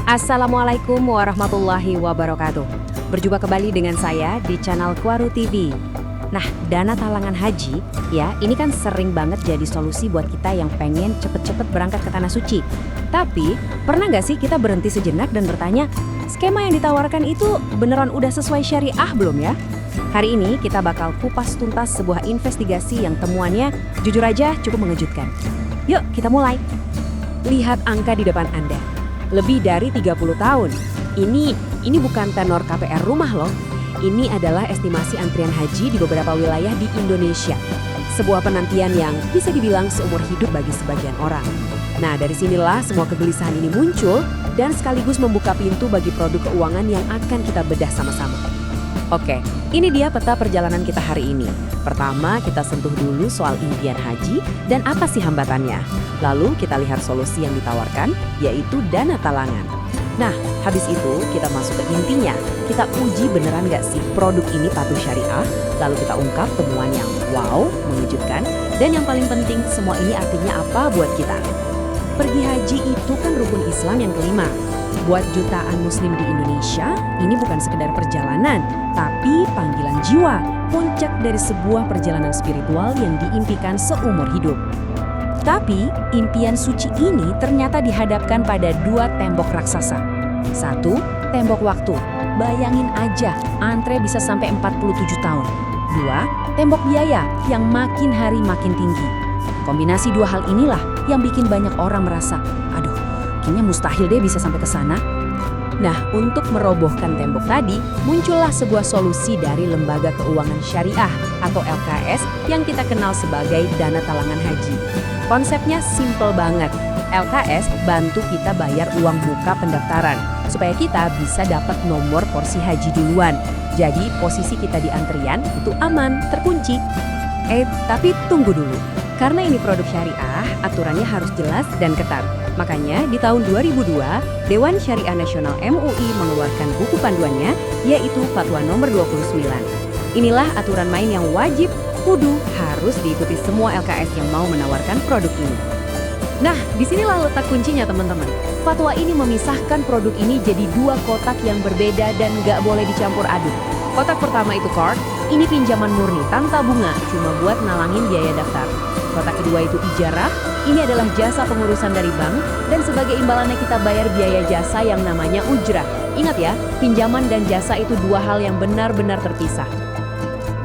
Assalamualaikum warahmatullahi wabarakatuh. Berjumpa kembali dengan saya di channel Kuaru TV. Nah, dana talangan haji, ya ini kan sering banget jadi solusi buat kita yang pengen cepet-cepet berangkat ke Tanah Suci. Tapi, pernah nggak sih kita berhenti sejenak dan bertanya, skema yang ditawarkan itu beneran udah sesuai syariah belum ya? Hari ini kita bakal kupas tuntas sebuah investigasi yang temuannya jujur aja cukup mengejutkan. Yuk kita mulai. Lihat angka di depan Anda. Lebih dari 30 tahun. Ini bukan tenor KPR rumah loh. Ini adalah estimasi antrian haji di beberapa wilayah di Indonesia. Sebuah penantian yang bisa dibilang seumur hidup bagi sebagian orang. Nah, dari sinilah semua kegelisahan ini muncul dan sekaligus membuka pintu bagi produk keuangan yang akan kita bedah sama-sama. Oke, ini dia peta perjalanan kita hari ini. Pertama, kita sentuh dulu soal impian haji dan apa sih hambatannya. Lalu kita lihat solusi yang ditawarkan, yaitu dana talangan. Nah, habis itu kita masuk ke intinya. Kita uji beneran nggak sih produk ini patuh syariah, lalu kita ungkap temuan yang wow, mengejutkan, dan yang paling penting semua ini artinya apa buat kita. Pergi haji itu kan rukun Islam yang kelima. Buat jutaan muslim di Indonesia, ini bukan sekedar perjalanan, tapi panggilan jiwa, puncak dari sebuah perjalanan spiritual yang diimpikan seumur hidup. Tapi, impian suci ini ternyata dihadapkan pada dua tembok raksasa. Satu, tembok waktu. Bayangin aja, antre bisa sampai 47 tahun. Dua, tembok biaya yang makin hari makin tinggi. Kombinasi dua hal inilah yang bikin banyak orang merasa, aduh, kayaknya mustahil deh bisa sampai ke sana. Nah, untuk merobohkan tembok tadi, muncullah sebuah solusi dari Lembaga Keuangan Syariah atau LKS yang kita kenal sebagai dana talangan haji. Konsepnya simple banget. LKS bantu kita bayar uang muka pendaftaran supaya kita bisa dapat nomor porsi haji duluan. Jadi posisi kita di antrian itu aman, terkunci. Tapi tunggu dulu. Karena ini produk syariah, aturannya harus jelas dan ketat. Makanya di tahun 2002, Dewan Syariah Nasional MUI mengeluarkan buku panduannya, yaitu Fatwa nomor 29. Inilah aturan main yang wajib, kudu, harus diikuti semua LKS yang mau menawarkan produk ini. Nah, disinilah letak kuncinya teman-teman. Fatwa ini memisahkan produk ini jadi dua kotak yang berbeda dan nggak boleh dicampur aduk. Kotak pertama itu card, ini pinjaman murni tanpa bunga, cuma buat nalangin biaya daftar. Kotak kedua itu ijarah, ini adalah jasa pengurusan dari bank dan sebagai imbalannya kita bayar biaya jasa yang namanya ujrah. Ingat ya, pinjaman dan jasa itu dua hal yang benar-benar terpisah.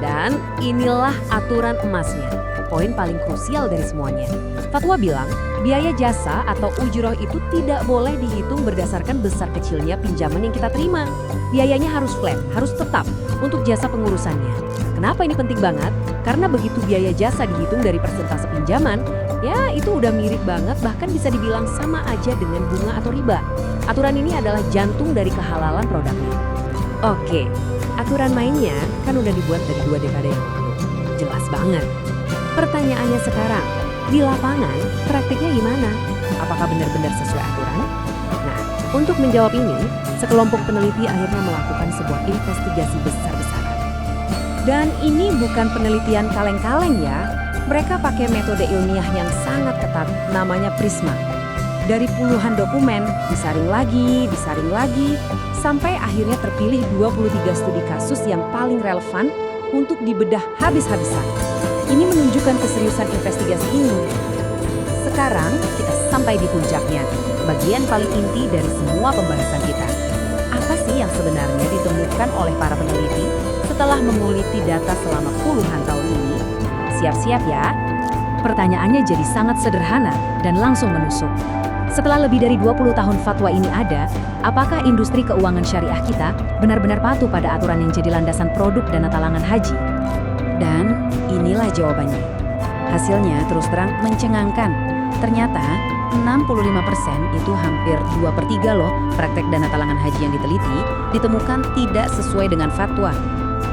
Dan inilah aturan emasnya, poin paling krusial dari semuanya. Fatwa bilang, biaya jasa atau ujroh itu tidak boleh dihitung berdasarkan besar kecilnya pinjaman yang kita terima. Biayanya harus flat, harus tetap untuk jasa pengurusannya. Kenapa ini penting banget? Karena begitu biaya jasa dihitung dari persentase pinjaman, ya itu udah mirip banget, bahkan bisa dibilang sama aja dengan bunga atau riba. Aturan ini adalah jantung dari kehalalan produknya. Oke, aturan mainnya kan udah dibuat dari 2 dekade yang lalu. Jelas banget. Pertanyaannya sekarang, di lapangan praktiknya gimana? Apakah benar-benar sesuai aturan? Nah, untuk menjawab ini, sekelompok peneliti akhirnya melakukan sebuah investigasi besar-besaran. Dan ini bukan penelitian kaleng-kaleng ya. Mereka pakai metode ilmiah yang sangat ketat, namanya Prisma. Dari puluhan dokumen, disaring lagi, sampai akhirnya terpilih 23 studi kasus yang paling relevan untuk dibedah habis-habisan. Ini menunjukkan keseriusan investigasi ini. Sekarang kita sampai di puncaknya, bagian paling inti dari semua pembahasan kita. Apa sih yang sebenarnya ditemukan oleh para peneliti setelah menguliti data selama puluhan tahun ini? Siap-siap ya. Pertanyaannya jadi sangat sederhana dan langsung menusuk. Setelah lebih dari 20 tahun fatwa ini ada, apakah industri keuangan syariah kita benar-benar patuh pada aturan yang jadi landasan produk dana talangan haji? Dan inilah jawabannya. Hasilnya terus terang mencengangkan. Ternyata 65% itu hampir 2/3 loh praktek dana talangan haji yang diteliti ditemukan tidak sesuai dengan fatwa.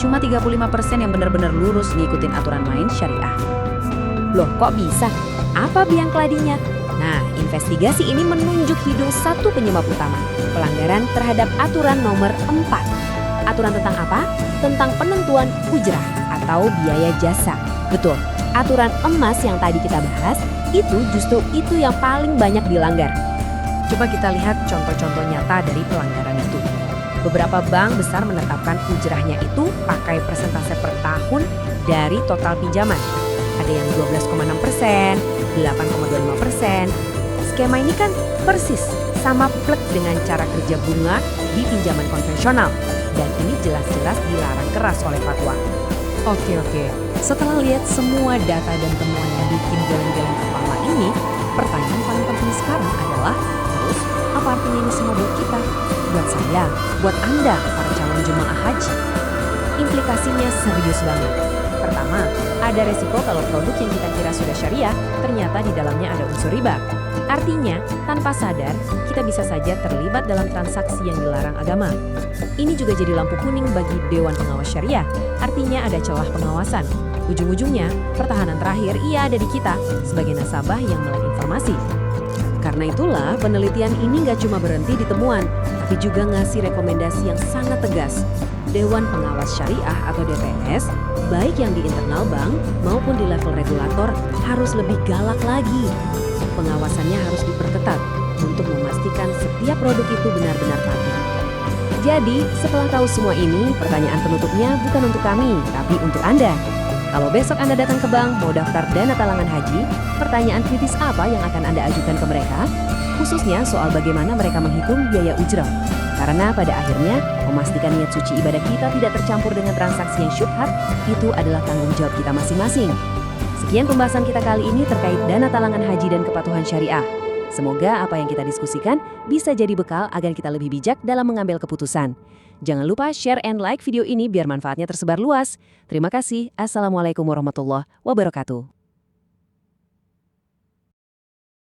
Cuma 35% yang benar-benar lurus ngikutin aturan main syariah. Loh kok bisa? Apa biang keladinya? Nah, investigasi ini menunjuk hidung satu penyebab utama, pelanggaran terhadap aturan nomor 4. Aturan tentang apa? Tentang penentuan ujrah atau biaya jasa. Betul, aturan emas yang tadi kita bahas, itu justru yang paling banyak dilanggar. Coba kita lihat contoh-contoh nyata dari pelanggaran itu. Beberapa bank besar menetapkan ujrahnya itu pakai persentase per tahun dari total pinjaman. Ada yang 12,6%, 8,25%. Skema ini kan persis sama plek dengan cara kerja bunga di pinjaman konvensional. Dan ini jelas-jelas dilarang keras oleh fatwa. Oke. Setelah lihat semua data dan temuan yang bikin geleng-geleng kepala ini, pertanyaan paling penting sekarang adalah, terus apa artinya ini semua buat kita? Buat saya, buat Anda, para calon jemaah haji. Implikasinya serius banget. Pertama, ada resiko kalau produk yang kita kira sudah syariah, ternyata di dalamnya ada unsur riba. Artinya, tanpa sadar, kita bisa saja terlibat dalam transaksi yang dilarang agama. Ini juga jadi lampu kuning bagi Dewan Pengawas Syariah, artinya ada celah pengawasan. Ujung-ujungnya, pertahanan terakhir ia ada di kita sebagai nasabah yang melek informasi. Karena itulah, penelitian ini nggak cuma berhenti di temuan, tapi juga ngasih rekomendasi yang sangat tegas. Dewan Pengawas Syariah atau DPS, baik yang di internal bank maupun di level regulator, harus lebih galak lagi. Pengawasannya harus diperketat untuk memastikan setiap produk itu benar-benar patuh. Jadi, setelah tahu semua ini, pertanyaan penutupnya bukan untuk kami, tapi untuk Anda. Kalau besok Anda datang ke bank mau daftar dana talangan haji, pertanyaan kritis apa yang akan Anda ajukan ke mereka? Khususnya soal bagaimana mereka menghitung biaya ujrah. Karena pada akhirnya, memastikan niat suci ibadah kita tidak tercampur dengan transaksi yang syubhat, itu adalah tanggung jawab kita masing-masing. Sekian pembahasan kita kali ini terkait dana talangan haji dan kepatuhan syariah. Semoga apa yang kita diskusikan bisa jadi bekal agar kita lebih bijak dalam mengambil keputusan. Jangan lupa share and like video ini biar manfaatnya tersebar luas. Terima kasih. Assalamualaikum warahmatullahi wabarakatuh.